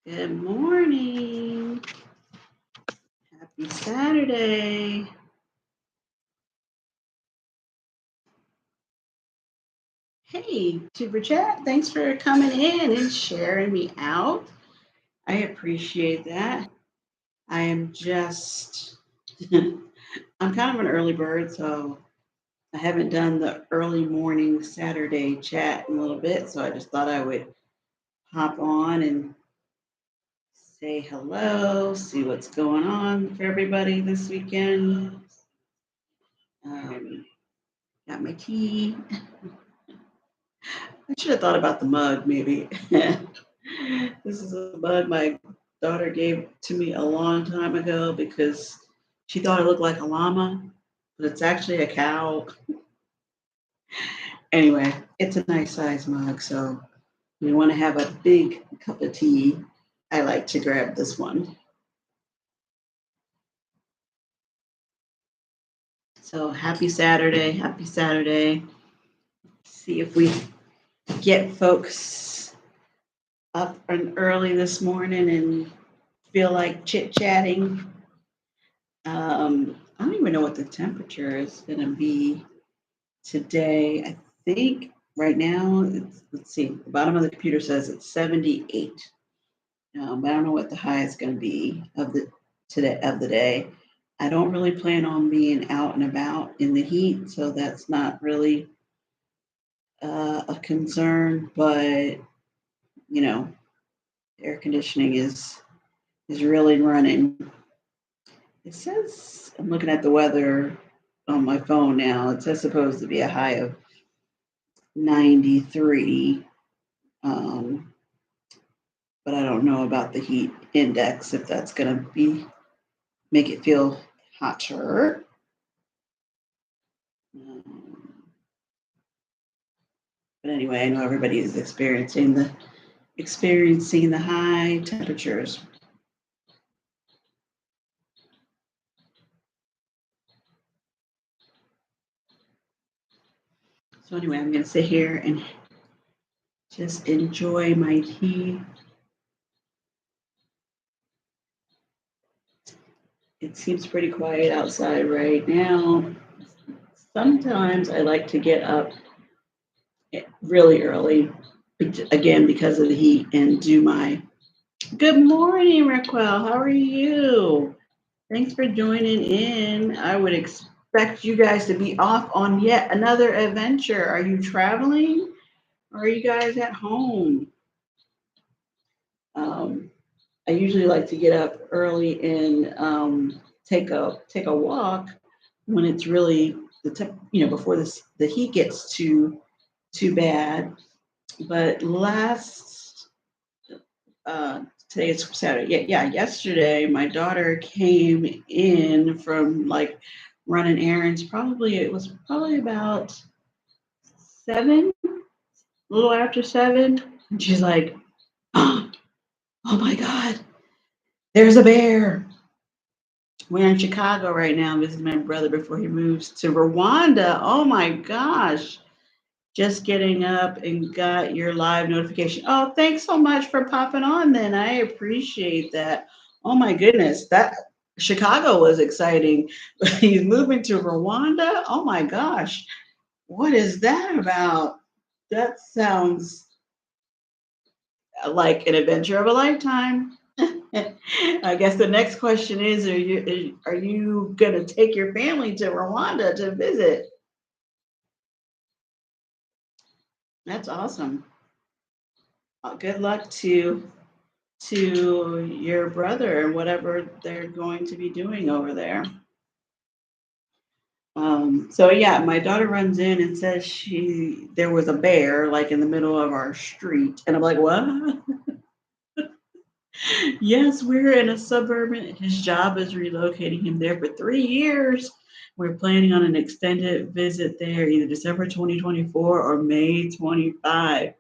Good morning. Happy Saturday. Hey, Super Chat, thanks for coming in and sharing me out. I appreciate that. I am just, I'm kind of an early bird, so I haven't done the early morning Saturday chat in a little bit. So I just thought I would hop on and say hello, see what's going on for everybody this weekend. Um, got my tea. I should have thought about the mug, maybe. This is a mug my daughter gave to me a long time ago because she thought it looked like a llama, but it's actually a cow. Anyway, it's a nice size mug, so when you want to have a big cup of tea, I like to grab this one. So happy Saturday, happy Saturday. See if we get folks up and early this morning and feel like chit chatting. I don't even know what the temperature is going to be today. I think right now, let's see, the bottom of the computer says it's 78. But I don't know what the high is going to be of the day. I don't really plan on being out and about in the heat, so that's not really a concern. But you know, air conditioning is really running. It says I'm looking at the weather on my phone now. It says supposed to be a high of 93. Um, but I don't know about the heat index if that's going to be make it feel hotter. Um, but anyway, I know everybody is experiencing the high temperatures. So anyway, I'm going to sit here and just enjoy my tea. It seems pretty quiet outside right now. Sometimes I like to get up really early, again, because of the heat, and do my good morning, Raquel. How are you? Thanks for joining in. I would expect you guys to be off on yet another adventure. Are you traveling or are you guys at home? Um, I usually like to get up early and take a walk when it's really before the heat gets too bad. But uh, today is Saturday. Yeah, yesterday my daughter came in from like running errands. It was probably about 7, a little after 7. And she's like, oh my God, there's a bear. We're in Chicago right now visiting my brother before he moves to Rwanda. Oh my gosh. Just getting up and got your live notification. Oh, thanks so much for popping on then. I appreciate that. Oh my goodness, that Chicago was exciting. He's moving to Rwanda. Oh my gosh. What is that about? That sounds like an adventure of a lifetime. I guess the next question is, are you going to take your family to Rwanda to visit? That's awesome. Good luck to your brother and whatever they're going to be doing over there. So yeah, my daughter runs in and says there was a bear like in the middle of our street, and I'm like, what? Yes, we're in a suburb. His job is relocating him there for 3 years. We're planning on an extended visit there, either December 2024 or May 25.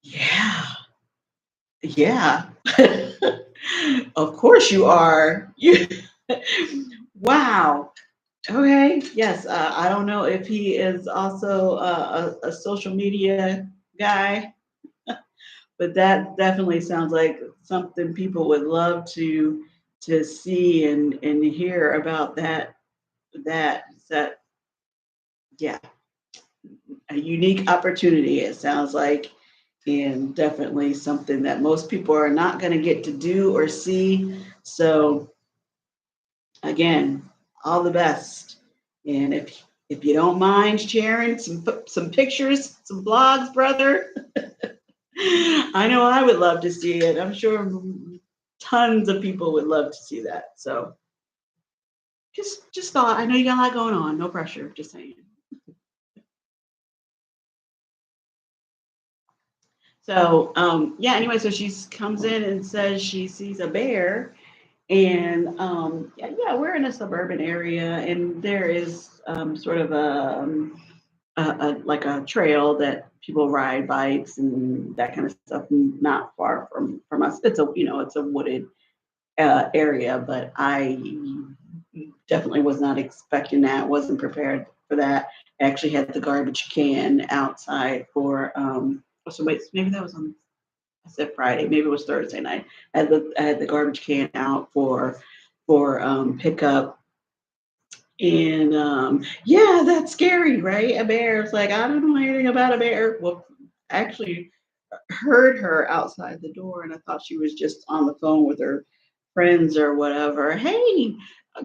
Yeah, yeah. Of course you are. Wow. Okay. Yes. I don't know if he is also a social media guy, but that definitely sounds like something people would love to see and hear about that yeah, a unique opportunity, it sounds like, and definitely something that most people are not going to get to do or see. So again, all the best. And if you don't mind sharing some pictures, some blogs, brother, I know I would love to see it. I'm sure tons of people would love to see that. So just thought. I know you got a lot going on. No pressure. Just saying. So yeah. Anyway, so she comes in and says she sees a bear, and yeah, yeah, we're in a suburban area, and there is sort of a like a trail that people ride bikes and that kind of stuff. Not far from us. It's a it's a wooded area, but I definitely was not expecting that. Wasn't prepared for that. I actually had the garbage can outside for so wait, maybe that was on I said Friday, maybe it was Thursday night. I had the garbage can out for pickup. And yeah, that's scary, right? A bear. It's like I don't know anything about a bear. Well, actually heard her outside the door, and I thought she was just on the phone with her friends or whatever. Hey,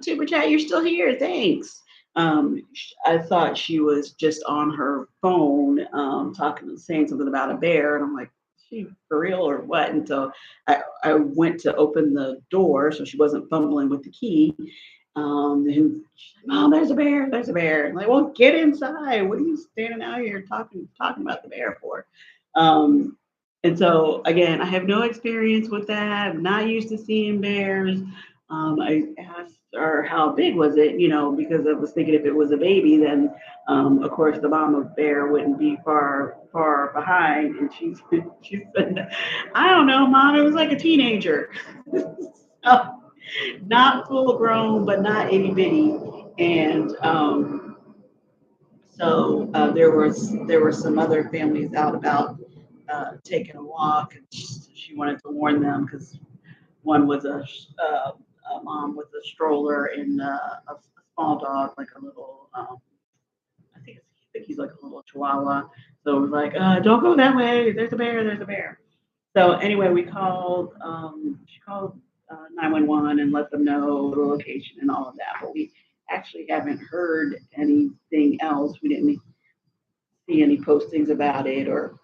Super Chat, you're still here. Thanks. I thought she was just on her phone talking, saying something about a bear, and I'm like, she for real or what? Until I went to open the door, so she wasn't fumbling with the key. And she's like, Mom, there's a bear, there's a bear. I'm like, well, get inside. What are you standing out here talking about the bear for? Um, and so again, I have no experience with that. I'm not used to seeing bears. I asked her how big was it, because I was thinking if it was a baby, then of course the mama bear wouldn't be far behind. And she said, I don't know, Mom, it was like a teenager. So, not full grown, but not itty bitty. And so there were some other families out about taking a walk. And she wanted to warn them because one was a mom with a stroller and a small dog, like a little, I think he's like a little chihuahua. So it was like, don't go that way. There's a bear. There's a bear. So anyway, she called 911 and let them know the location and all of that. But we actually haven't heard anything else. We didn't see any postings about it or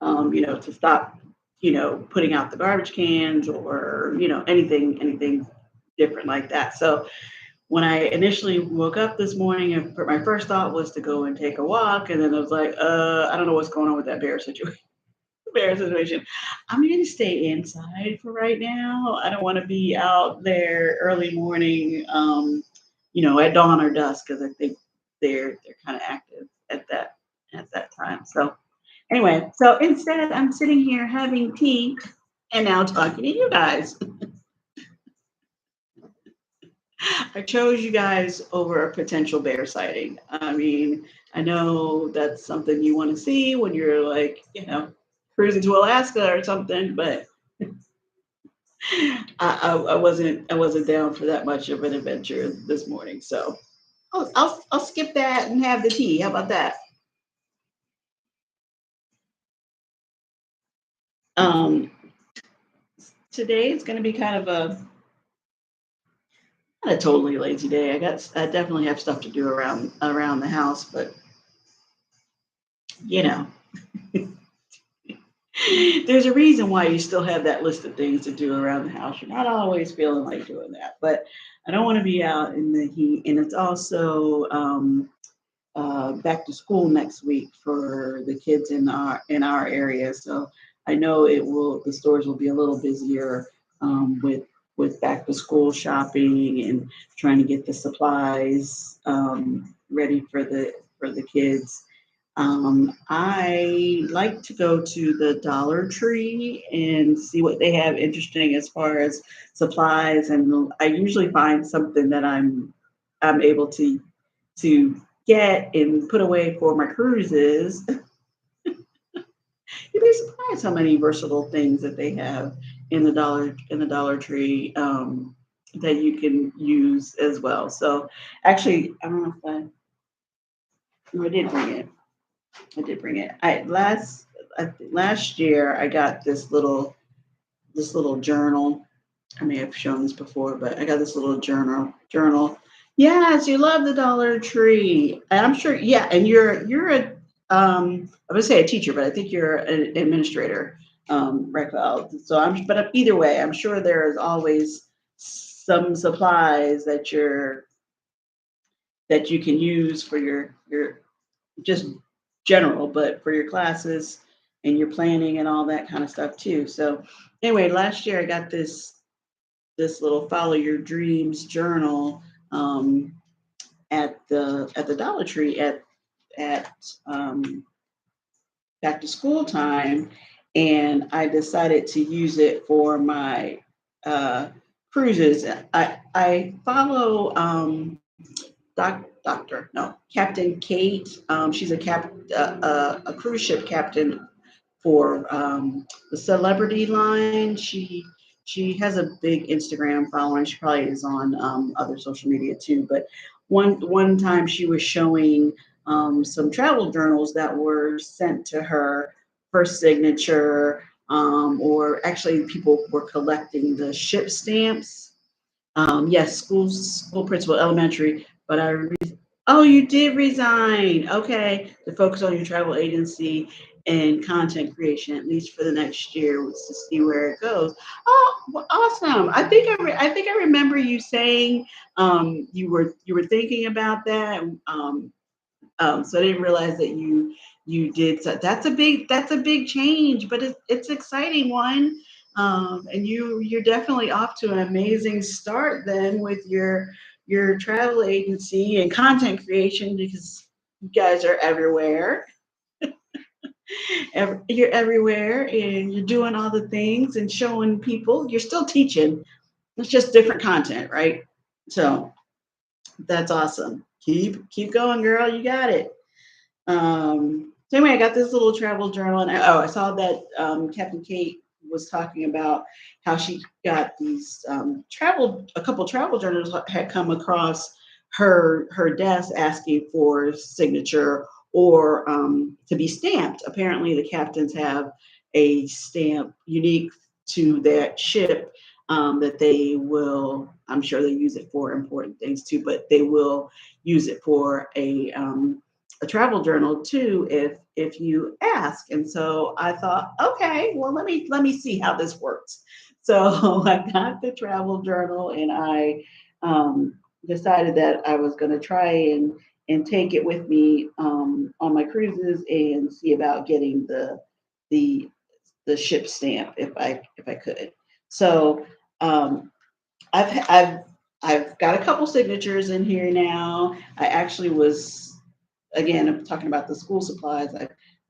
to stop, putting out the garbage cans or, anything different like that. So when I initially woke up this morning, my first thought was to go and take a walk. And then I was like, I don't know what's going on with that bear situation. I'm going to stay inside for right now. I don't want to be out there early morning, at dawn or dusk, because I think they're kind of active at that time. So anyway, so instead, I'm sitting here having tea and now talking to you guys. I chose you guys over a potential bear sighting. I mean, I know that's something you want to see when you're like, cruising to Alaska or something, but I wasn't down for that much of an adventure this morning. So I'll skip that and have the tea. How about that? Um, Today is going to be kind of totally lazy day. I definitely have stuff to do around the house, but you know, there's a reason why you still have that list of things to do around the house. You're not always feeling like doing that, but I don't want to be out in the heat, and it's also back to school next week for the kids in our area. So I know the stores will be a little busier with back to school shopping and trying to get the supplies ready for the kids. I like to go to the Dollar Tree and see what they have interesting as far as supplies, and I usually find something that I'm able to get and put away for my cruises. You be surprised how many versatile things that they have in the Dollar Tree that you can use as well. So actually, I don't know if no, I did bring it. I did bring it. Last year I got this little journal. I may have shown this before, but I got this little journal. Yes, you love the Dollar Tree. And I'm sure, yeah, and you're a I would say a teacher, but I think you're an administrator, Raquel. So but either way, I'm sure there is always some supplies that you can use for your just general, but for your classes and your planning and all that kind of stuff too. So anyway, last year I got this little follow your dreams journal at the Dollar Tree at back to school time, and I decided to use it for my cruises. I follow Doctor no Captain Kate. She's a cruise ship captain for the celebrity line. She has a big Instagram following. She probably is on other social media too. But one time she was showing some travel journals that were sent to her for signature, or actually people were collecting the ship stamps. Yes, school principal, elementary, but oh, you did resign. Okay, to focus on your travel agency and content creation, at least for the next year, was to see where it goes. Oh, well, awesome! I think I remember you saying you were thinking about that. So I didn't realize that you did. So that's a big change, but it's an exciting one. And you're definitely off to an amazing start then with your travel agency and content creation because you guys are everywhere. You're everywhere and you're doing all the things and showing people. You're still teaching. It's just different content, right? So that's awesome. Keep going, girl. You got it. So anyway, I got this little travel journal, and I saw that Captain Kate was talking about how she got these a couple travel journals had come across her desk asking for signature or to be stamped. Apparently, the captains have a stamp unique to that ship that they will. I'm sure they use it for important things too, but they will use it for a travel journal too if you ask. And so I thought, okay, well let me see how this works. So I got the travel journal and I decided that I was going to try and take it with me on my cruises and see about getting the the ship stamp if I could. So I've I've got a couple signatures in here now. I actually was again, I'm talking about the school supplies.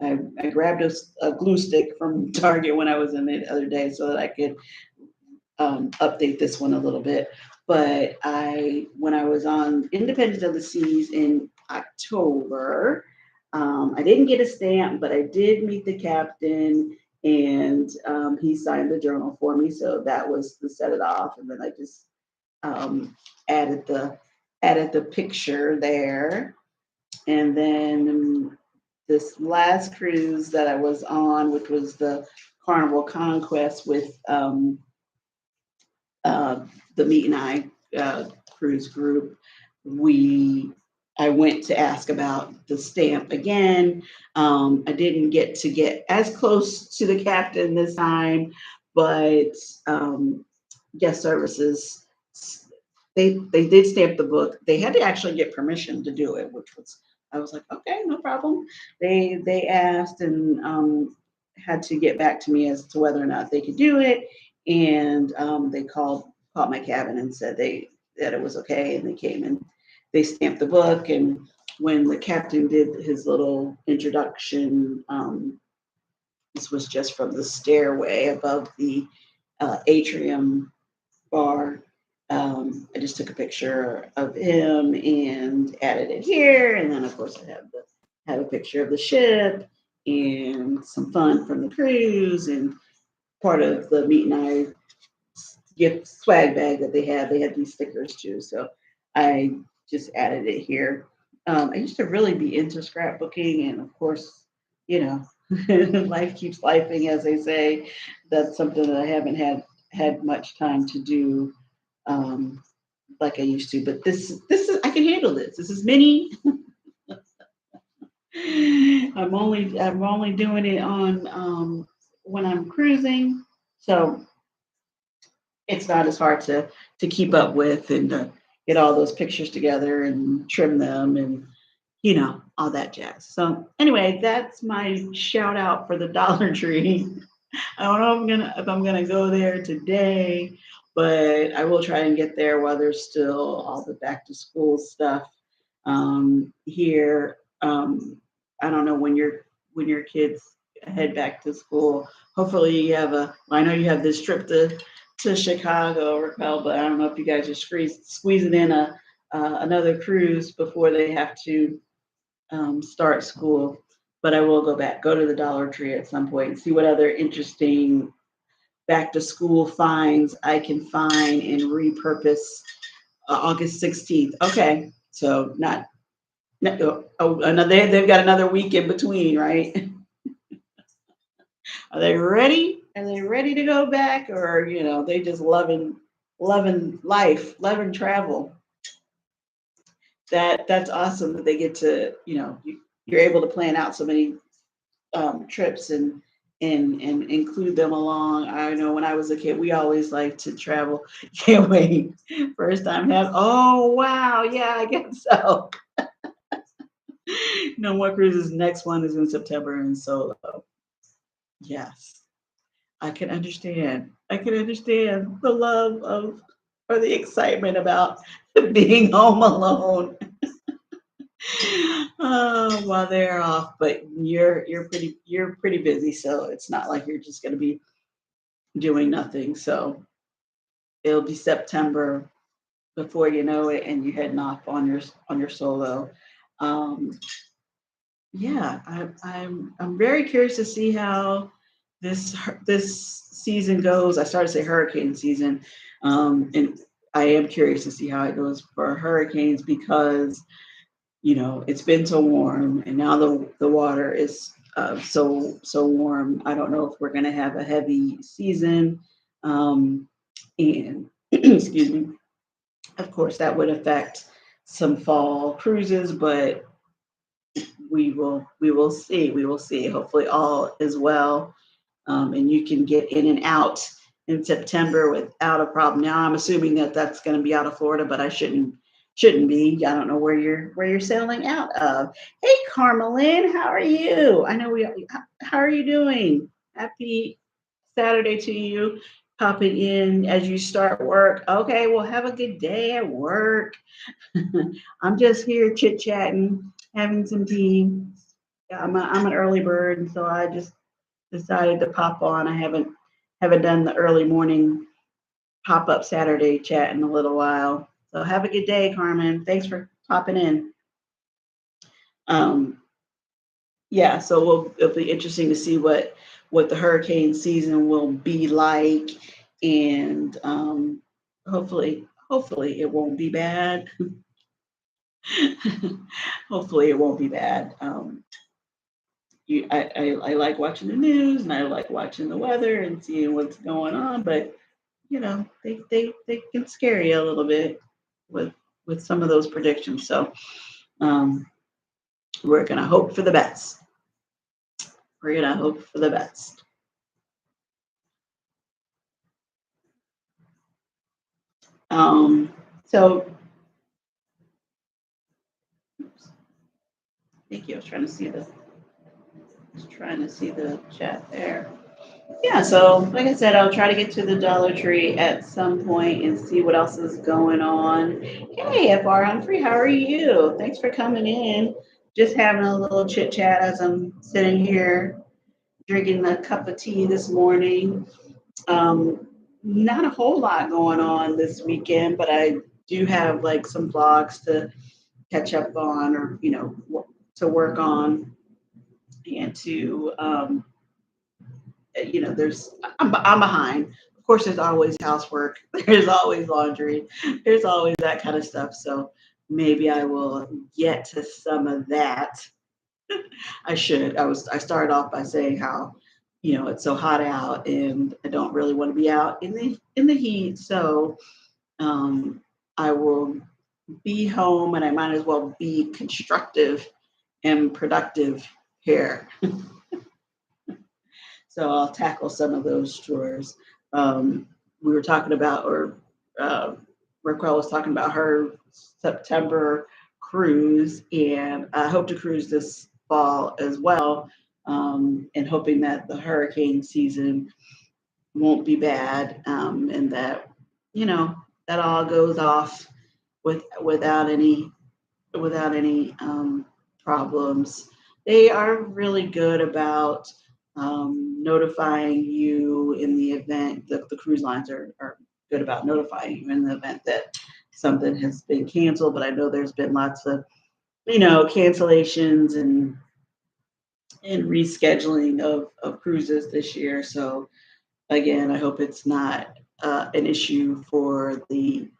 I grabbed a glue stick from Target when I was in the other day so that I could update this one a little bit. But when I was on Independence of the Seas in October, I didn't get a stamp, but I did meet the captain and he signed the journal for me. So that was to set it off. And then I just added the picture there. And then this last cruise that I was on, which was the Carnival Conquest with the Meet and I cruise group, I went to ask about the stamp again. I didn't get as close to the captain this time, but guest services they did stamp the book. They had to actually get permission to do it, which was I was like, okay, no problem. They asked and had to get back to me as to whether or not they could do it, and they called my cabin and said that it was okay, and they came and they stamped the book. And when the captain did his little introduction, this was just from the stairway above the atrium bar. I just took a picture of him and added it here, and then of course I have a picture of the ship and some fun from the cruise, and part of the meet and I gift swag bag that they had. They had these stickers too, so I just added it here. I used to really be into scrapbooking, and of course, you know, life keeps lifing, as they say. That's something that I haven't had much time to do um, like I used to. But this is I can handle this. This is mini. I'm only doing it on when I'm cruising, so it's not as hard to keep up with and get all those pictures together and trim them and all that jazz. So anyway, that's my shout out for the Dollar Tree. I don't know if I'm gonna go there today, but I will try and get there while there's still all the back to school stuff here. I don't know when your kids head back to school. Hopefully you have I know you have this trip to Chicago, Raquel, but I don't know if you guys are squeezing in another cruise before they have to start school. But I will go to the Dollar Tree at some point and see what other interesting back to school finds I can find and repurpose August 16th. Okay, so not another. They've got another week in between, right? Are they ready? Are they ready to go back, or they just loving life, loving travel? That's awesome that they get to you're able to plan out so many trips and include them along. I know when I was a kid, we always liked to travel. Can't wait. First time have. Oh wow, yeah, I guess so. No more cruises. Next one is in September in Solo. Yes, I can understand. I can understand the love of or the excitement about being home alone. Oh, while they're off, but you're pretty busy, so it's not like you're just going to be doing nothing. So it'll be September before you know it, and you're heading off on your solo. Um, yeah, I'm very curious to see how this season goes. I started to say hurricane season, and I am curious to see how it goes for hurricanes because it's been so warm, and now the water is so warm. I don't know if we're going to have a heavy season, and excuse me. Of course, that would affect some fall cruises, but we will see. We will see. Hopefully, all is well, and you can get in and out in September without a problem. Now, I'm assuming that that's going to be out of Florida, but I shouldn't be. I don't know where you're sailing out of. Hey, Carmelyn, how are you? I know we. How are you doing? Happy Saturday to you. Popping in as you start work. Okay, well, have a good day at work. I'm just here chit chatting, having some tea. Yeah, I'm an early bird, and so I just decided to pop on. I haven't done the early morning pop up Saturday chat in a little while. So have a good day, Carmen. Thanks for popping in. Um, yeah, so it'll be interesting to see what the hurricane season will be like, and hopefully it won't be bad. Hopefully it won't be bad. I like watching the news and I like watching the weather and seeing what's going on, but they can scare you a little bit with some of those predictions. So um, we're gonna hope for the best. We're gonna hope for the best. So thank you. I was trying to see the chat there. Yeah, so like I said, I'll try to get to the Dollar Tree at some point and see what else is going on. Hey, FR Humphrey, how are you? Thanks for coming in. Just having a little chit chat as I'm sitting here drinking a cup of tea this morning. Not a whole lot going on this weekend, but I do have like some vlogs to catch up on or to work on. and to there's I'm behind. Of course, there's always housework. There's always laundry. There's always that kind of stuff. So maybe I will get to some of that. I should. I started off by saying how it's so hot out and I don't really want to be out in the heat. So um, I will be home and I might as well be constructive and productive here. So I'll tackle some of those chores. We were talking about, or uh, Raquel was talking about her September cruise, and I hope to cruise this fall as well, and hoping that the hurricane season won't be bad, and that you know that all goes off without any problems. They are really good about notifying you in the event that the cruise lines are good about notifying you in the event that something has been canceled. But I know there's been lots of cancellations and rescheduling of cruises this year. So again, I hope it's not an issue for the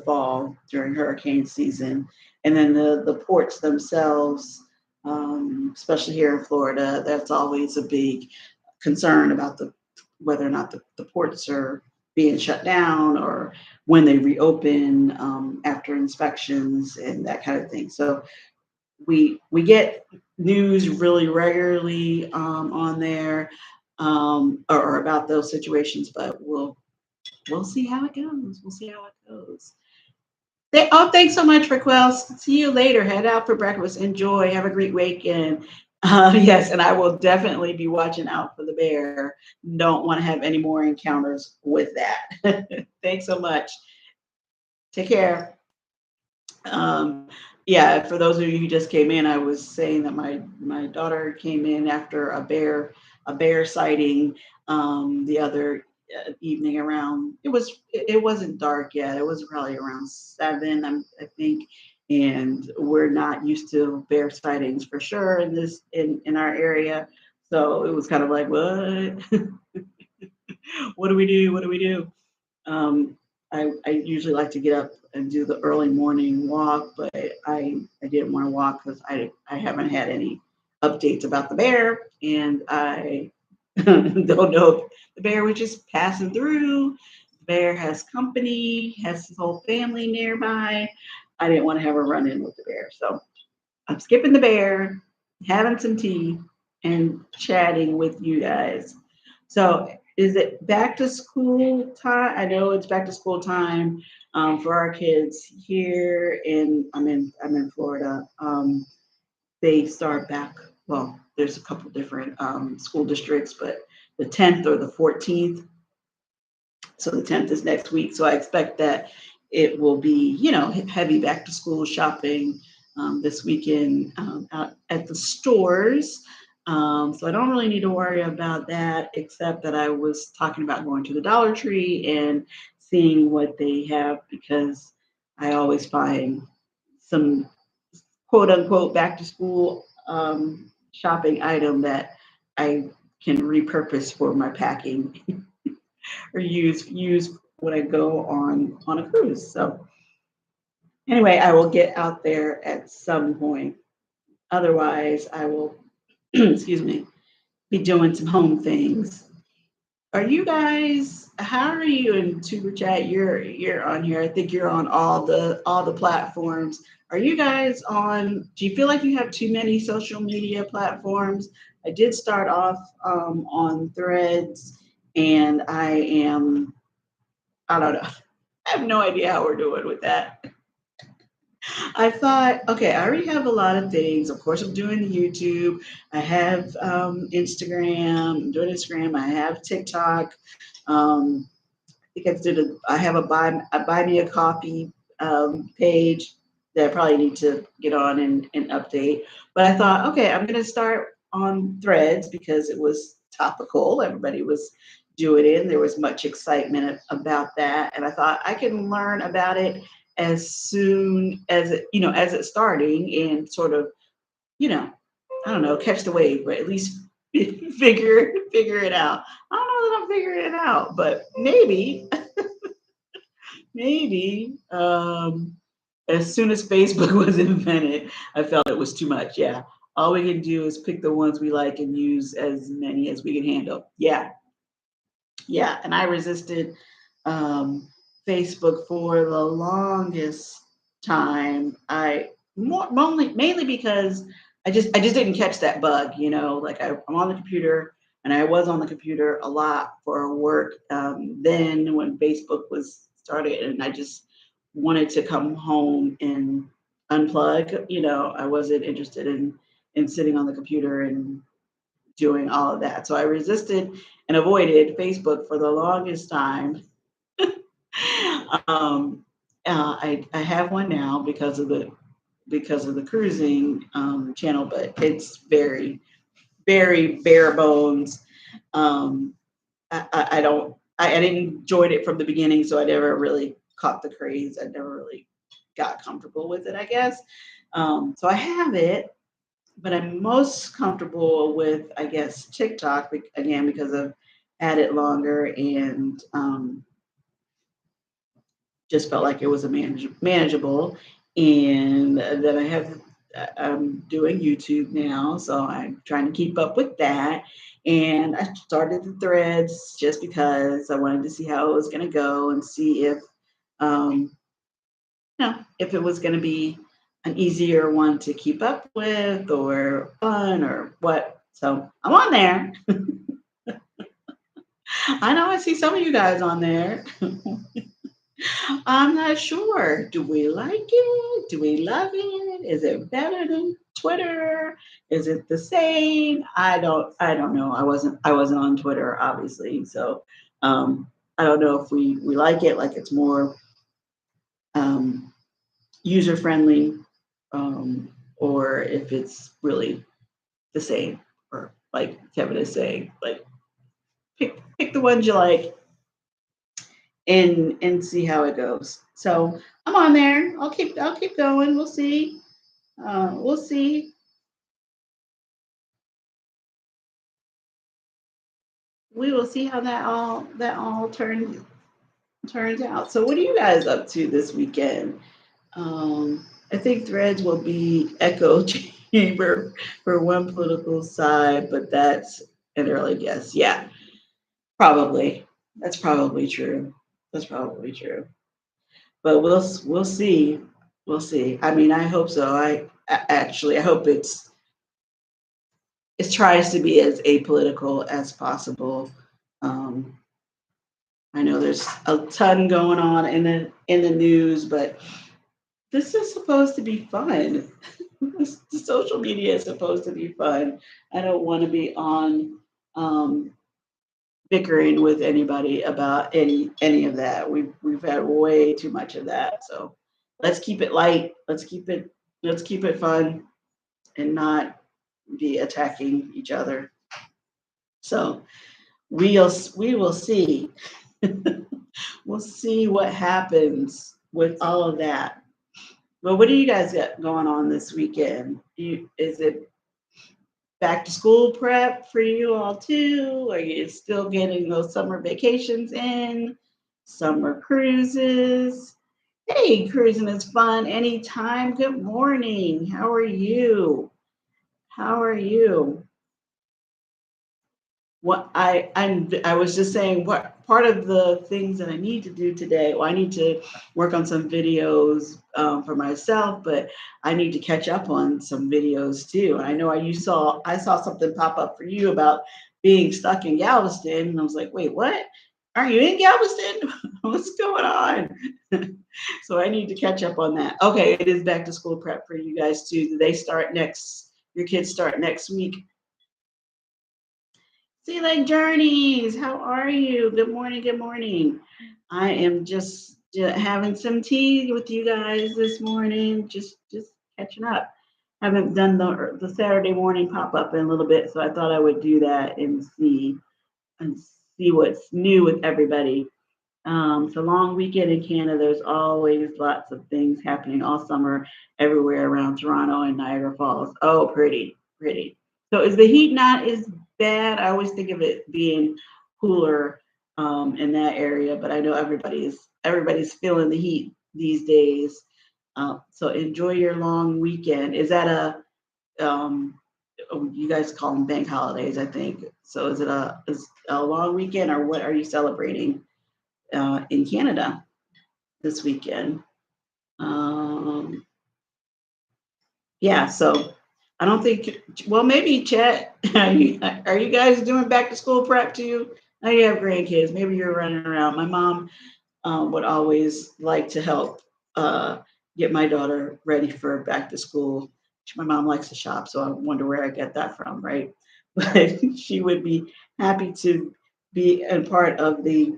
fall during hurricane season. And then the ports themselves, especially here in Florida, that's always a big concern about whether or not the ports are being shut down or when they reopen after inspections and that kind of thing. So we get news really regularly on there or about those situations, but we'll see how it goes. We'll see how it goes. Thanks so much, Raquel. See you later. Head out for breakfast. Enjoy. Have a great weekend. Yes, and I will definitely be watching out for the bear. Don't want to have any more encounters with that. Thanks so much. Take care. Um, yeah, for those of you who just came in, I was saying that my daughter came in after a bear sighting the other evening around. It wasn't dark yet. It was probably around 7, I think. And we're not used to bear sightings for sure in our area. So it was kind of like, what? What do we do? What do we do? Um, I usually like to get up and do the early morning walk, but I didn't want to walk because I haven't had any updates about the bear, and I don't know if the bear was just passing through. The bear has company, has his whole family nearby. I didn't want to have a run in with the bear, so I'm skipping the bear, having some tea, and chatting with you guys. So, is it back to school time? I know it's back to school time for our kids here, and I'm in Florida. They start back. Well, there's a couple different school districts, but the 10th or the 14th. So the 10th is next week. So I expect that it will be, heavy back to school shopping this weekend out at the stores. So I don't really need to worry about that, except that I was talking about going to the Dollar Tree and seeing what they have because I always find some quote unquote back to school shopping item that I can repurpose for my packing or use when I go on a cruise. So anyway, I will get out there at some point. Otherwise, I will excuse me, be doing some home things. Are you guys? How are you in Super Chat? You're on here. I think you're on all the platforms. Are you guys on? Do you feel like you have too many social media platforms? I did start off on Threads, and I am. I don't know. I have no idea how we're doing with that. I thought, okay, I already have a lot of things. Of course, I'm doing YouTube. I have Instagram. I'm doing Instagram. I have TikTok. I think I have a buy me a coffee page that I probably need to get on and update. But I thought, okay, I'm going to start on Threads because it was topical. Everybody was doing it. There was much excitement about that, and I thought I can learn about it as soon as as it's starting and sort of you know I don't know, catch the wave, but at least figure it out. I don't know that I'm figuring it out, but maybe. As soon as Facebook was invented, I felt it was too much. Yeah. All we can do is pick the ones we like and use as many as we can handle. Yeah. Yeah. And I resisted um, Facebook for the longest time. Mainly because I just didn't catch that bug. Like I'm on the computer, and I was on the computer a lot for work. Then when Facebook was started, and I just wanted to come home and unplug. I wasn't interested in sitting on the computer and doing all of that. So I resisted and avoided Facebook for the longest time. um, I have one now because of the cruising channel, but it's very very bare bones. Um, I don't I didn't enjoy it from the beginning, so I never really caught the craze. I never really got comfortable with it, I guess. So I have it, but I'm most comfortable with, I guess, TikTok again because I've had it longer and just felt like it was manageable. And then I'm doing YouTube now, so I'm trying to keep up with that. And I started the threads just because I wanted to see how it was going to go and see um, if it was going to be an easier one to keep up with or fun or what. So I'm on there. I know I see some of you guys on there. I'm not sure. Do we like it? Do we love it? Is it better than Twitter? Is it the same? I don't know. I wasn't on Twitter obviously. So I don't know if we like it, like it's more um, user friendly, or if it's really the same, or like Kevin is saying, like pick the ones you like and see how it goes. So I'm on there. I'll keep going. We'll see. We'll see. We will see how that all turns out. So what are you guys up to this weekend? I think Threads will be echo chamber for one political side, but that's an early guess. Yeah, probably. That's probably true. That's probably true. But we'll see. We'll see. I mean, I hope so. Actually I hope it tries to be as apolitical as possible. Um, I know there's a ton going on in the news, but this is supposed to be fun. Social media is supposed to be fun. I don't want to be on um, bickering with anybody about any of that. We've had way too much of that. So let's keep it light. Let's keep it fun and not be attacking each other. So we will see. We'll see what happens with all of that. Well, what do you guys got going on this weekend? Is it back to school prep for you all too? Are you still getting those summer vacations in? Summer cruises? Hey, cruising is fun anytime. Good morning. How are you? How are you? I was just saying what part of the things that I need to do today. Well, I need to work on some videos for myself, but I need to catch up on some videos too. I know I saw something pop up for you about being stuck in Galveston, and I was like, wait, what? Are you in Galveston? What's going on? So I need to catch up on that. Okay, it is back to school prep for you guys too. Do they start next? Your kids start next week? Sea Lake Journeys, how are you? Good morning, good morning. I am just having some tea with you guys this morning, just catching up. Haven't done the Saturday morning pop up in a little bit, so I thought I would do that and see what's new with everybody. It's a long weekend in Canada. There's always lots of things happening all summer everywhere around Toronto and Niagara Falls. Oh, pretty, pretty. So is the heat not as bad? I always think of it being cooler in that area, but I know everybody's feeling the heat these days. So enjoy your long weekend. Is that you guys call them bank holidays, I think. So is a long weekend, or what are you celebrating in Canada this weekend? Um, yeah, so I don't think. Well, maybe Chet. Are you guys doing back to school prep too? Now you have grandkids. Maybe you're running around. My mom would always like to help uh, get my daughter ready for back to school. My mom likes to shop, so I wonder where I get that from, right? But she would be happy to be a part of the,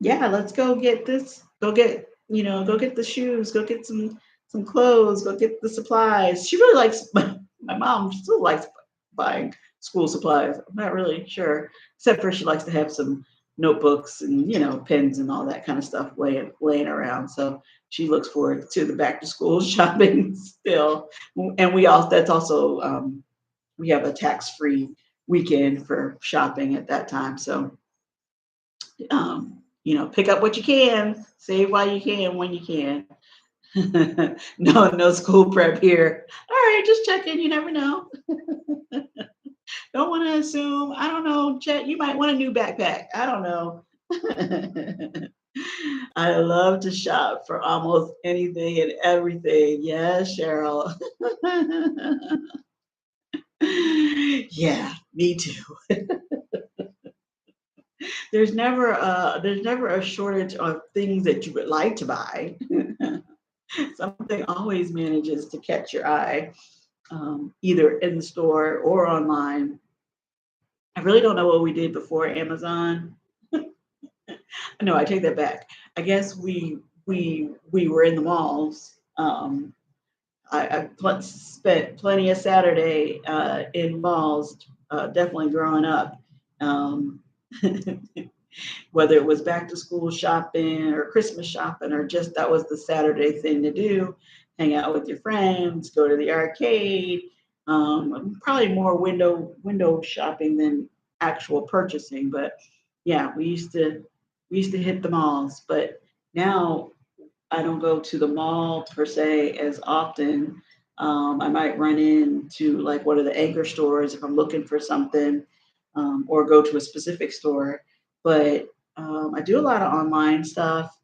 yeah, let's go get this, go get the shoes, go get some clothes, go get the supplies. She really likes my mom still likes buying school supplies. I'm not really sure, except for she likes to have some notebooks and pens and all that kind of stuff laying around. So she looks forward to the back to school shopping still. And that's also we have a tax free weekend for shopping at that time. So pick up what you can, save while you can, when you can. No school prep here. All right, just checking. You never know. Don't want to assume. I don't know, Chet. You might want a new backpack. I don't know. I love to shop for almost anything and everything. Yes, Cheryl. Yeah, me too. There's never a shortage of things that you would like to buy. Something always manages to catch your eye, either in the store or online. I really don't know what we did before Amazon. No, I take that back. I guess we were in the malls. I spent plenty of Saturday in malls, definitely growing up. Um, whether it was back to school shopping or Christmas shopping, or just that was the Saturday thing to do, hang out with your friends, go to the arcade. Probably more window shopping than actual purchasing, but yeah, we used to hit the malls. But now I don't go to the mall per se as often. I might run into like one of the anchor stores if I'm looking for something, or go to a specific store. But I do a lot of online stuff,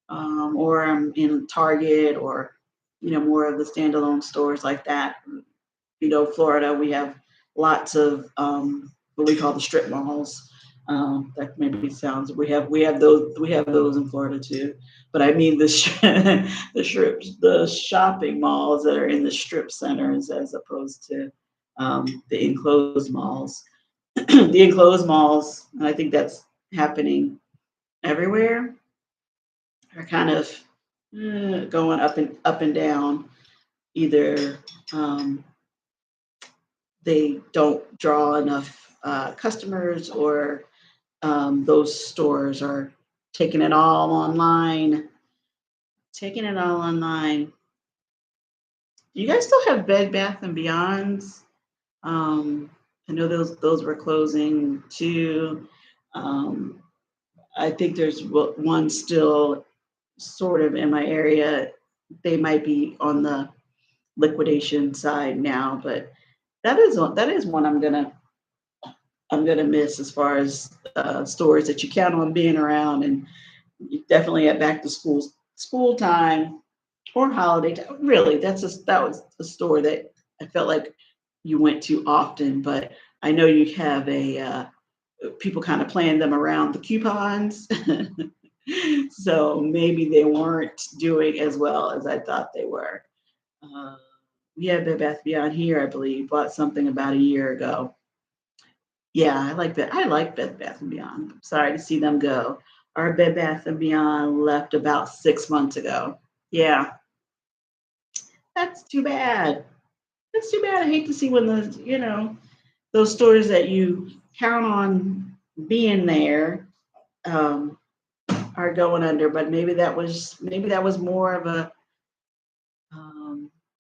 or I'm in Target, or more of the standalone stores like that. Florida, we have lots of what we call the strip malls. That maybe sounds we have those in Florida too. But I mean the shopping malls that are in the strip centers as opposed to the enclosed malls. The enclosed malls, and I think that's happening everywhere, are kind of going up and down. Either um, they don't draw enough customers, or those stores are taking it all online. Taking it all online. Do you guys still have Bed Bath and Beyonds? Um, I know those were closing too. Um, I think there's one still sort of in my area. They might be on the liquidation side now, but that is one I'm gonna miss, as far as stores that you count on being around, and definitely at back to school time or holiday time. Really, that was a store that I felt like you went to often. But I know you have people kind of playing them around the coupons. So maybe they weren't doing as well as I thought they were. Uh, we had Bed Bath Beyond here, I believe. Bought something about a year ago. Yeah, I like that. I like Bed Bath and Beyond. I'm sorry to see them go. Our Bed Bath and Beyond left about 6 months ago. Yeah, that's too bad. That's too bad. I hate to see when those stores that you count on being there um, are going under. But maybe that was more of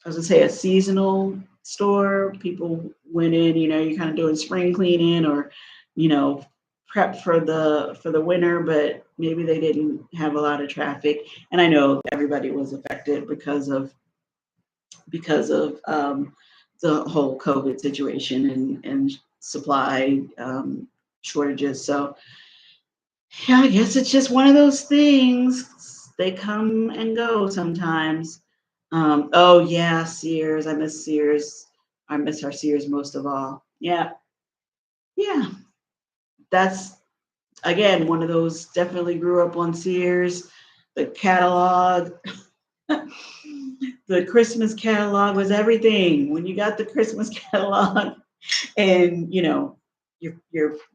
I was gonna say a seasonal store. People went in, you're kind of doing spring cleaning or, you know, prep for the winter, but maybe they didn't have a lot of traffic. And I know everybody was affected because of the whole COVID situation and supply shortages. So yeah, I guess it's just one of those things. They come and go sometimes. Oh yeah, Sears. I miss Sears. I miss our Sears most of all. Yeah, yeah. That's again one of those. Definitely grew up on Sears. The catalog, the Christmas catalog was everything. When you got the Christmas catalog, and your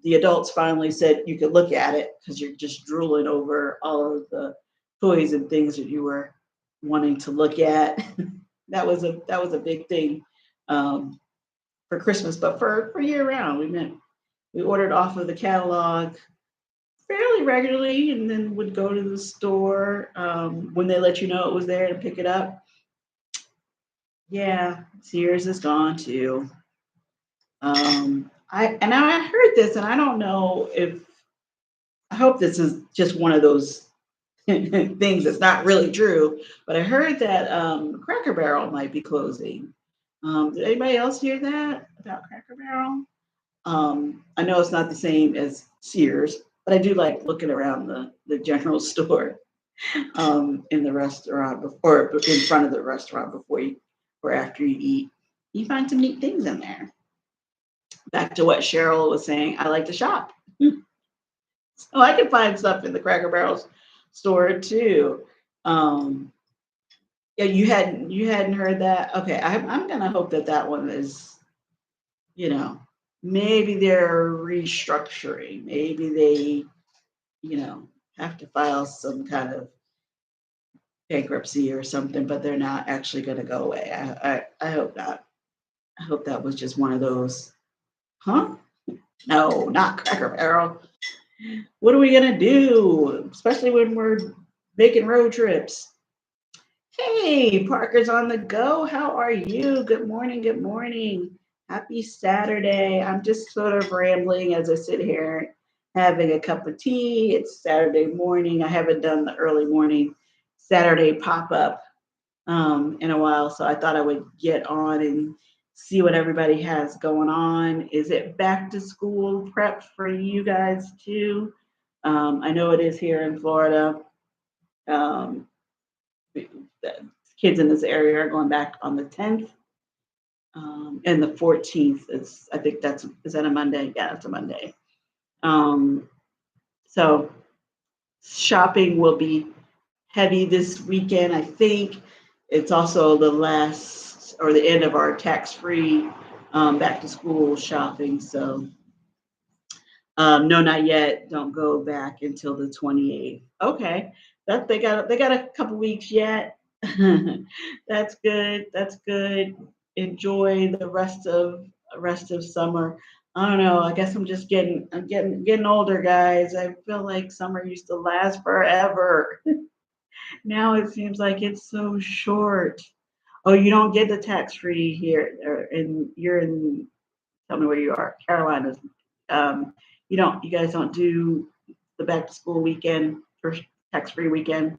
the adults finally said you could look at it because you're just drooling over all of the toys and things that you were wanting to look at. That was a big thing for Christmas, but for year round, we ordered off of the catalog fairly regularly, and then would go to the store when they let you know it was there to pick it up. Yeah, Sears is gone too. I heard this, and I don't know if I hope this is just one of those things that's not really true, but I heard that Cracker Barrel might be closing. Did anybody else hear that about Cracker Barrel? I know it's not the same as Sears, but I do like looking around the general store in the restaurant or in front of the restaurant before you or after you eat. You find some neat things in there. Back to what Cheryl was saying, I like to shop. So I can find stuff in the Cracker Barrel store too. Um, yeah, you hadn't heard that. Okay, I'm gonna hope that that one is, you know, maybe they're restructuring. Maybe they, have to file some kind of bankruptcy or something, but they're not actually going to go away. I hope not. I hope that was just one of those. Huh? No, not Cracker Barrel. What are we gonna do? Especially when we're making road trips. Hey, Parker's on the go. How are you? Good morning. Good morning. Happy Saturday. I'm just sort of rambling as I sit here having a cup of tea. It's Saturday morning. I haven't done the early morning Saturday pop up in a while, so I thought I would get on and see what everybody has going on. Is it back to school prep for you guys too? I know it is here in Florida. Um, the kids in this area are going back on the 10th, and the 14th is, I think is that a Monday? Yeah, it's a Monday. Um, so shopping will be heavy this weekend. I think it's also the last or the end of our tax-free back to school shopping. So no, not yet. Don't go back until the 28th. Okay, that they got a couple weeks yet. That's good. That's good. Enjoy the rest of summer. I don't know. I guess I'm getting older, guys. I feel like summer used to last forever. Now it seems like it's so short. Oh, you don't get the tax free here, you're in. Tell me where you are, Carolinas. You guys don't do the back to school weekend or tax free weekend.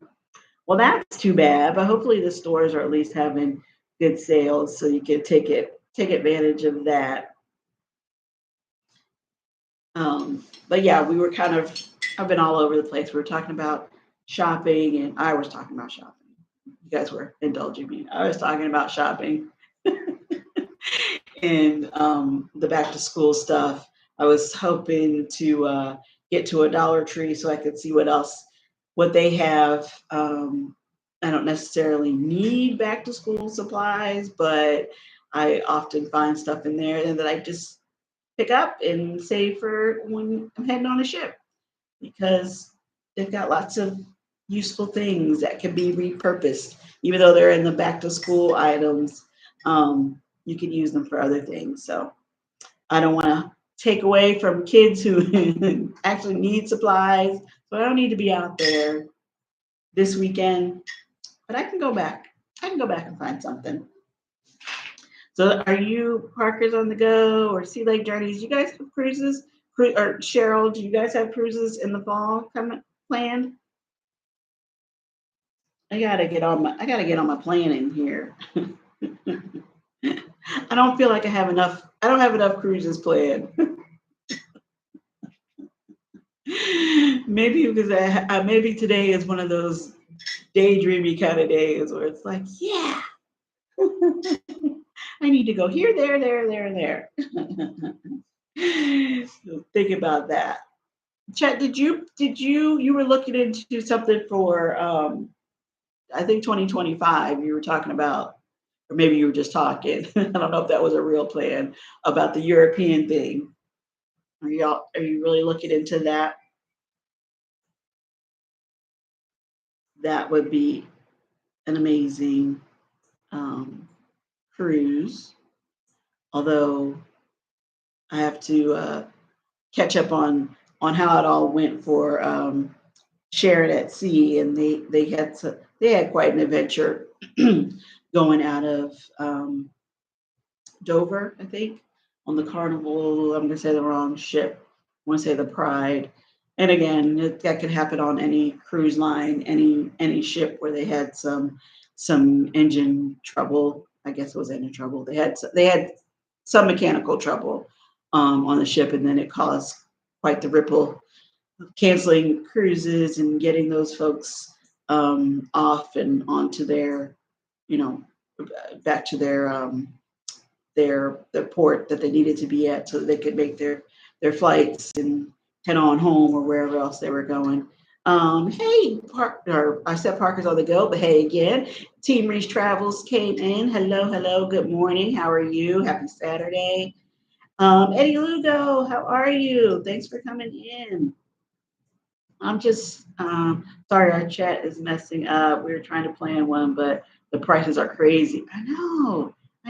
Well, that's too bad. But hopefully the stores are at least having good sales, so you can take advantage of that. But yeah, we were kind of, I've been all over the place. We were talking about shopping, and I was talking about shopping. You guys were indulging me. I was talking about shopping and the back to school stuff. I was hoping to get to a Dollar Tree so I could see what they have. I don't necessarily need back to school supplies, but I often find stuff in there and that I just pick up and save for when I'm heading on a ship because they've got lots of useful things that can be repurposed, even though they're in the back to school items. You can use them for other things. So I don't want to take away from kids who actually need supplies. So I don't need to be out there this weekend, but I can go back. I can go back and find something. So are you Parkers on the Go or Sea Lake Journeys? You guys have cruises? Or Cheryl, do you guys have cruises in the fall coming planned? I gotta get on my planning here. I don't feel like I don't have enough cruises planned. Maybe because maybe today is one of those daydreamy kind of days where it's like, yeah, I need to go here, there, and there. So think about that. Chet, you were looking into something for I think 2025 you were talking about, or maybe you were just talking. I don't know if that was a real plan about the European thing. Are you really looking into that? That would be an amazing um, cruise. Although I have to catch up on how it all went for Sharon at Sea, and they had quite an adventure going out of Dover, I think, on the Carnival. I'm going to say the wrong ship. I want to say the Pride. And again, that could happen on any cruise line, any ship where they had some engine trouble. I guess it was engine trouble. They had some mechanical trouble on the ship, and then it caused quite the ripple, canceling cruises and getting those folks off and onto their, you know, back to their port that they needed to be at so that they could make their flights and head on home or wherever else they were going. Hey, or I said Parker's on the go, but hey again, Team Reach Travels came in. Hello, hello, good morning. How are you? Happy Saturday. Eddie Lugo, how are you? Thanks for coming in. I'm just sorry our chat is messing up. We were trying to plan one, but the prices are crazy. I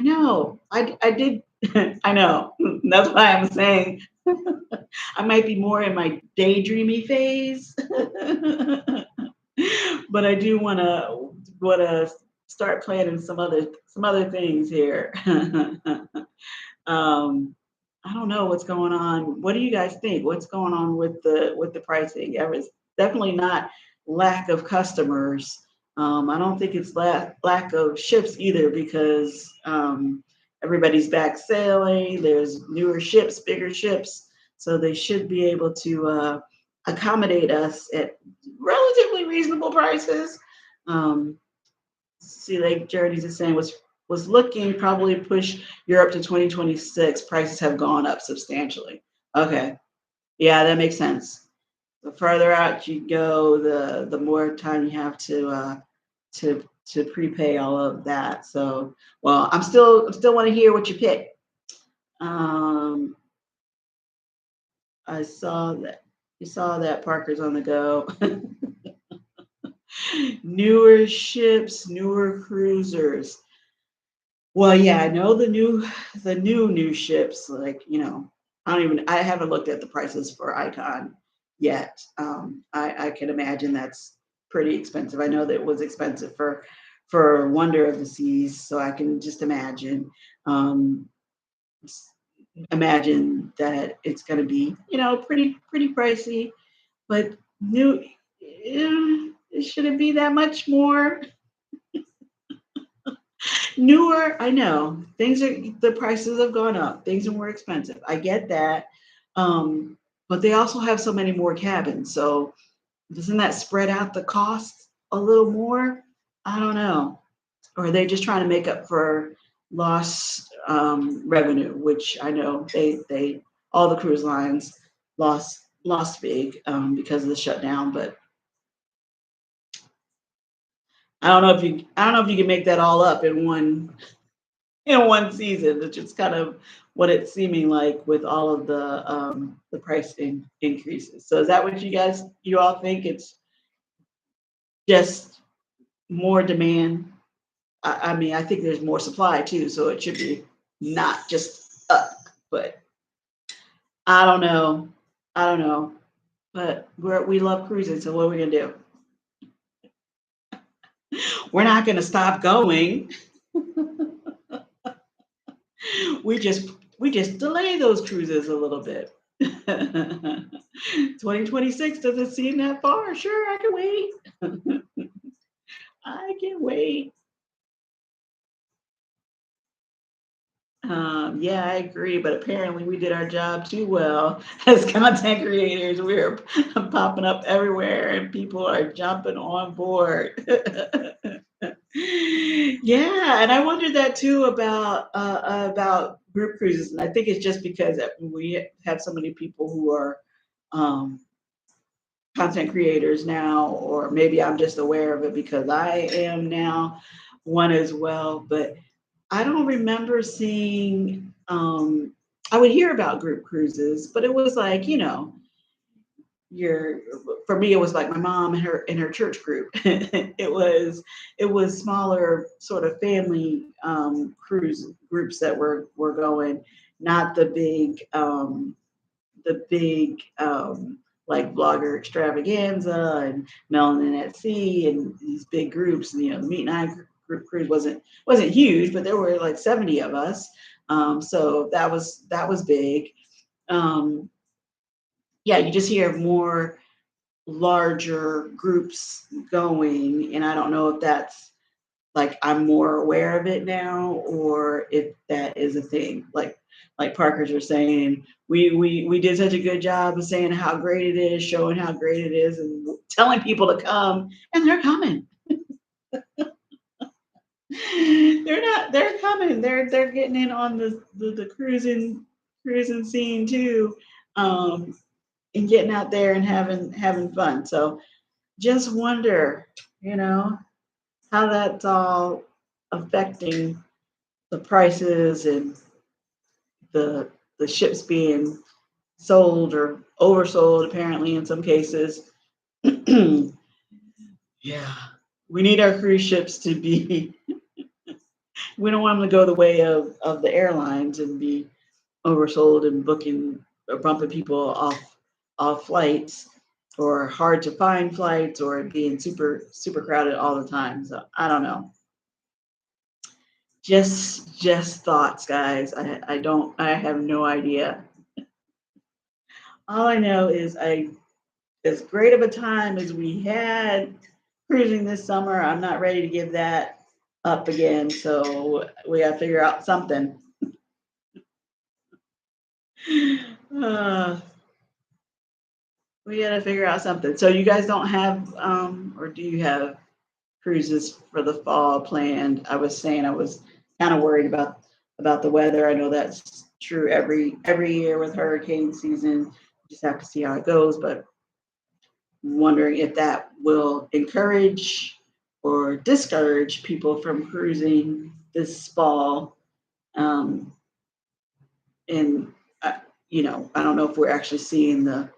know. I did. I know. That's why I'm saying I might be more in my daydreamy phase, but I do want to start planning some other things here. I don't know what's going on. What do you guys think? What's going on with the pricing? There was definitely not lack of customers. I don't think it's lack of ships either because everybody's back sailing. There's newer ships, bigger ships, so they should be able to accommodate us at relatively reasonable prices. Um, Sea Lake Journeys is saying was looking probably push Europe to 2026. Prices have gone up substantially. Okay, yeah, that makes sense. The further out you go, the more time you have to prepay all of that. So, well, I'm still want to hear what you pick. Um, I saw that you saw that Parker's on the go. Newer ships, newer cruisers. Well, yeah, I know the new ships. Like I haven't looked at the prices for Icon yet. I can imagine that's pretty expensive. I know that it was expensive for Wonder of the Seas, so I can just um, imagine that it's going to be pretty pricey. But new, should it be that much more? Newer, I know the prices have gone up. Things are more expensive. I get that. But they also have so many more cabins. So doesn't that spread out the cost a little more? I don't know. Or are they just trying to make up for lost revenue, which I know they all the cruise lines lost big because of the shutdown. But I don't know if you can make that all up in one season. It's just kind of what it's seeming like with all of the price increases. So is that what you all think? It's just more demand. I mean, I think there's more supply too, so it should be not just up. But I don't know. I don't know. But we love cruising, so what are we gonna do? We're not gonna stop going. we just we just delay those cruises a little bit. 2026 doesn't seem that far. Sure, I can wait. I can wait. Yeah, I agree, but apparently we did our job too well as content creators. We're popping up everywhere and people are jumping on board. Yeah, and I wondered that too about group cruises, and I think it's just because we have so many people who are um, content creators now, or maybe I'm just aware of it because I am now one as well. But I don't remember seeing. I would hear about group cruises, but it was like your for me it was like my mom and her church group. It was smaller sort of family cruise groups that were going, not the big like blogger extravaganza and melanin at sea and these big groups. And the meet and I group cruise wasn't huge, but there were like 70 of us. So that was big. um, yeah, you just hear more larger groups going, and I don't know if that's like I'm more aware of it now or if that is a thing. Like Parker's are saying, we did such a good job of saying how great it is, showing how great it is, and telling people to come, and they're coming. They're coming. They're getting in on the cruising scene too, um, and getting out there and having fun. So just wonder, you know, how that's all affecting the prices and the the ships being sold or oversold apparently in some cases. Yeah, we need our cruise ships to be. We don't want them to go the way of the airlines and be oversold and booking or bumping people off flights, or hard to find flights, or being super crowded all the time. So I don't know. Just thoughts, guys. I have no idea. All I know is I as great of a time as we had cruising this summer, I'm not ready to give that up again. So we got to figure out something. Uh, we got to figure out something. So you guys don't have, or do you have cruises for the fall planned? I was saying I was kind of worried about the weather. I know that's true every year with hurricane season. Just have to see how it goes, but wondering if that will encourage or discourage people from cruising this fall. Um, and I don't know if we're actually seeing the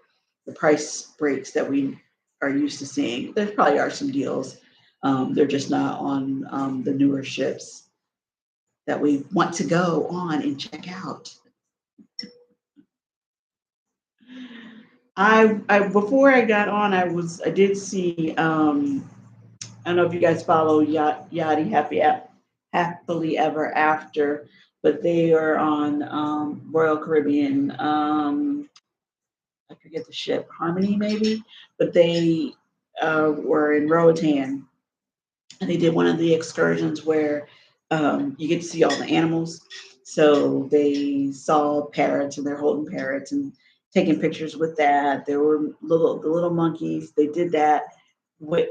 price breaks that we are used to seeing. There probably are some deals. They're just not on the newer ships that we want to go on and check out. I before I got on, I did see. I don't know if you guys follow Yachty Happily Ever After, but they are on Royal Caribbean. I forget the ship, Harmony maybe, but they were in Roatan, and they did one of the excursions where you get to see all the animals. So they saw parrots, and they're holding parrots and taking pictures with that. There were the little monkeys. They did that with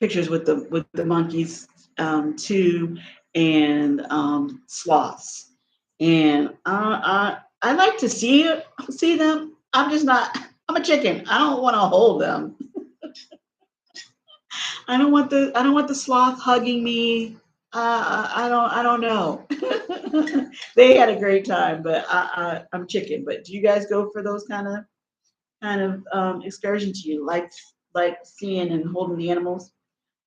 pictures with the monkeys too, and sloths. And I like to see them. I'm just not. I'm a chicken. I don't want to hold them. I don't want the sloth hugging me. I don't know. They had a great time, but I'm chicken. But do you guys go for those kind of excursions? Do you like seeing and holding the animals?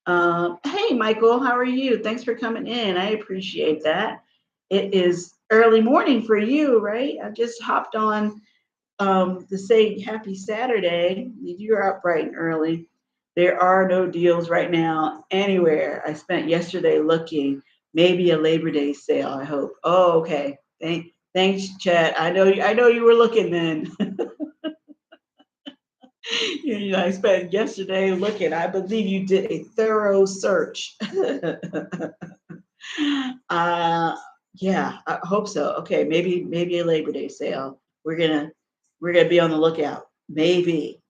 Hey, Michael, how are you? Thanks for coming in. I appreciate that. It is early morning for you, right? I just hopped on to say happy Saturday. You're up bright and early. There are no deals right now anywhere. I spent yesterday looking, Maybe a Labor Day sale, I hope. Oh, okay. Thanks, Chat. I know you were looking then. I spent yesterday looking. I believe you did a thorough search. uh, yeah, I hope so. Okay, maybe a Labor Day sale. We're gonna be on the lookout. Maybe.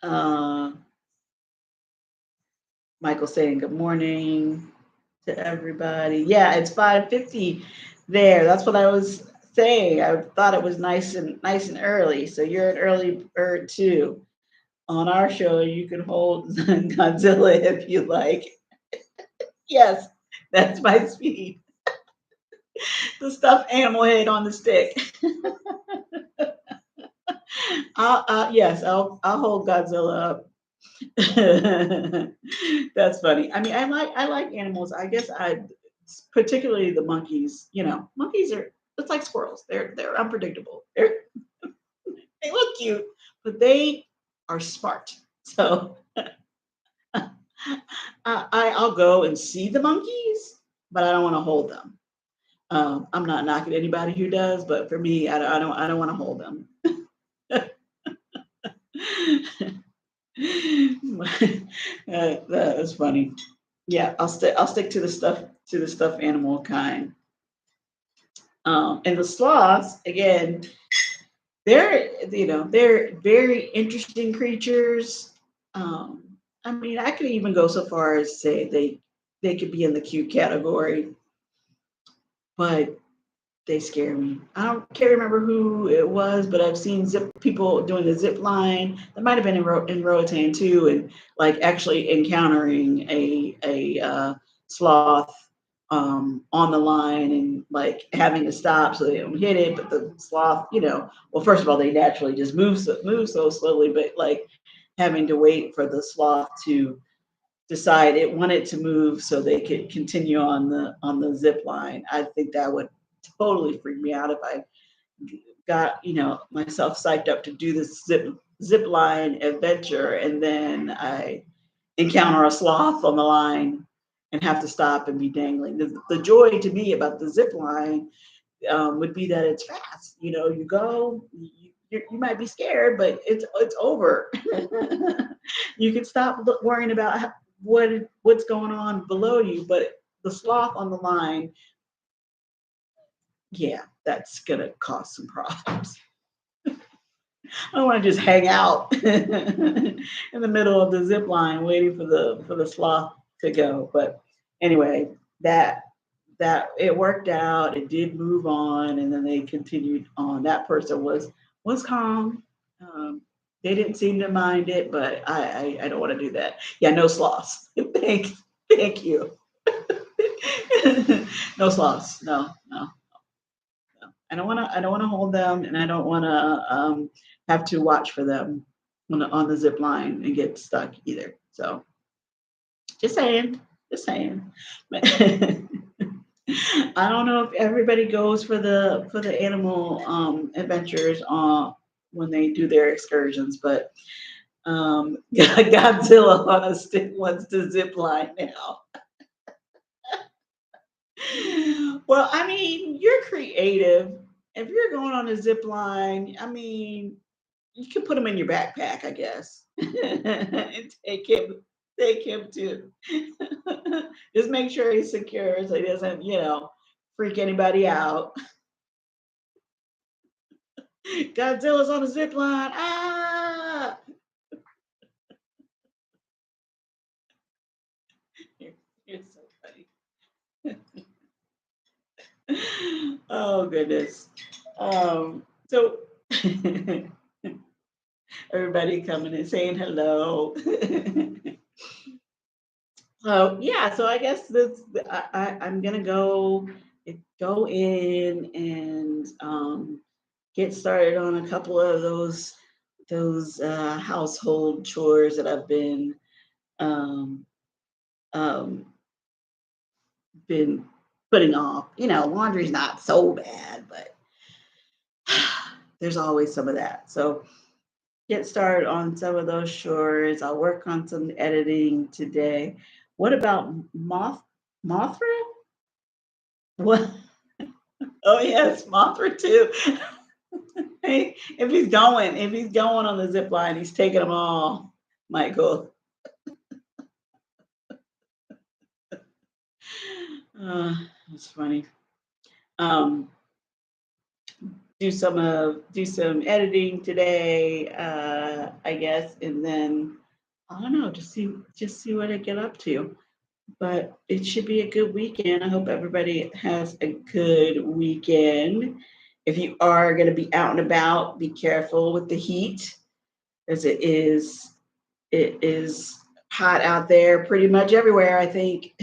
Uh, Michael saying good morning to everybody. Yeah, it's 5:50 there. That's what I was saying. I thought it was nice and early. So you're an early bird too. On our show, you can hold Godzilla if you like. Yes, that's my speed. The stuffed animal head on the stick. Yes, I'll hold Godzilla up. That's funny. I mean, I like animals. I guess I particularly the monkeys. Monkeys are it's like squirrels. They're unpredictable. They look cute, but they are smart. So I'll go and see the monkeys, but I don't want to hold them. I'm not knocking anybody who does, but for me, I don't want to hold them. That is funny. Yeah, I'll stick to the stuffed animal kind. And the sloths, again, they're very interesting creatures. Um, I mean, I could even go so far as say they could be in the cute category, but they scare me. Can't remember who it was, but I've seen people doing the zip line. That might have been in Roatan too, and like actually encountering a sloth on the line and like having to stop so they don't hit it. But the sloth, well, first of all, they naturally just move so slowly, but like having to wait for the sloth to decide it wanted to move so they could continue on the zip line. I think that would totally freak me out if I got myself psyched up to do this zip line adventure and then I encounter a sloth on the line and have to stop and be dangling. The joy to me about the zip line would be that it's fast. You go, you might be scared, but it's over. You can stop worrying about what's going on below you, but the sloth on the line, yeah, that's gonna cause some problems. I don't want to just hang out in the middle of the zip line waiting for the sloth to go. But anyway, that it worked out. It did move on, and then they continued on. That person was calm. They didn't seem to mind it, but I don't want to do that. Yeah, no sloths. Thank you. No sloths. No. I don't want to hold them, and I don't want to have to watch for them on the zip line and get stuck either. So just saying, just saying. I don't know if everybody goes for the animal adventures when they do their excursions, but Godzilla on a stick wants to zip line now. Well, I mean, you're creative. If you're going on a zip line, I mean, you can put him in your backpack, I guess, and take him too. Just make sure he's secure so he doesn't, freak anybody out. Godzilla's on a zip line. Ah, you're so funny. Oh goodness. So everybody coming and saying hello. So yeah, so I guess I'm gonna go in and get started on a couple of those household chores that I've um, um, been putting off. Laundry's not so bad, but there's always some of that. So get started on some of those chores. I'll work on some editing today. What about Mothra? What? Oh yes, Mothra too. Hey, if he's going on the zip line, he's taking them all, Michael. Uh, that's funny. Um, do some editing today, I guess, and then I don't know, just see what I get up to. But it should be a good weekend. I hope everybody has a good weekend. If you are going to be out and about, be careful with the heat, as it is hot out there pretty much everywhere, I think.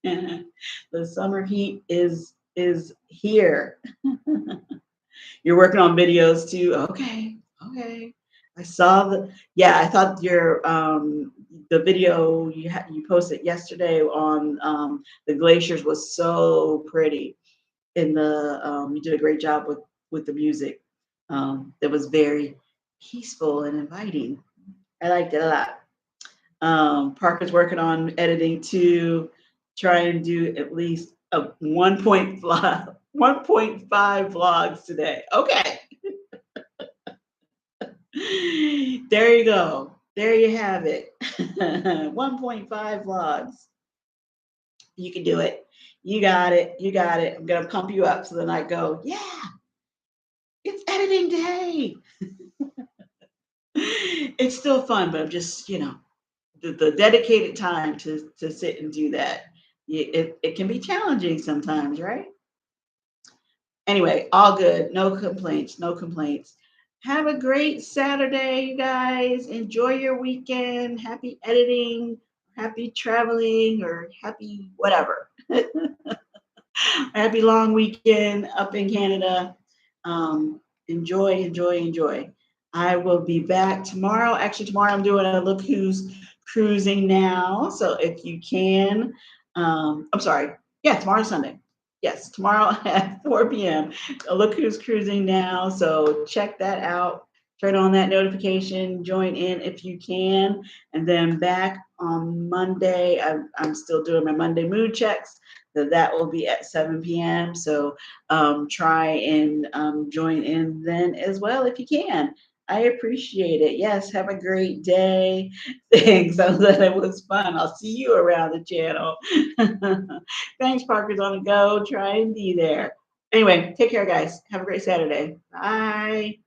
The summer heat is here. You're working on videos too. Okay, okay. I saw the yeah. I thought your the video you posted yesterday on the glaciers was so pretty. In the you did a great job with the music. That was very peaceful and inviting. I liked it a lot. Parker's working on editing to try and do at least a 1.5 vlogs today. Okay. There you go. There you have it. 1.5 vlogs. You can do it. You got it. You got it. I'm going to pump you up so then I go, yeah, it's editing day. It's still fun, but I'm just, the dedicated time to sit and do that. It can be challenging sometimes, right? Anyway, all good. No complaints. No complaints. Have a great Saturday, you guys. Enjoy your weekend. Happy editing, happy traveling, or happy whatever. Happy long weekend up in Canada. Enjoy, enjoy, enjoy. I will be back tomorrow. Actually, tomorrow I'm doing a Look Who's Cruising Now. So if you can, I'm sorry. Yeah, tomorrow's Sunday. Yes, tomorrow at 4 p.m. Look Who's Cruising Now. So check that out. Turn on that notification. Join in if you can. And then back on Monday, I'm still doing my Monday mood checks. So that will be at 7 p.m. So try and join in then as well if you can. I appreciate it. Yes, have a great day. Thanks. I'm glad it was fun. I'll see you around the channel. Thanks, Parker's on the go. Try and be there. Anyway, take care, guys. Have a great Saturday. Bye.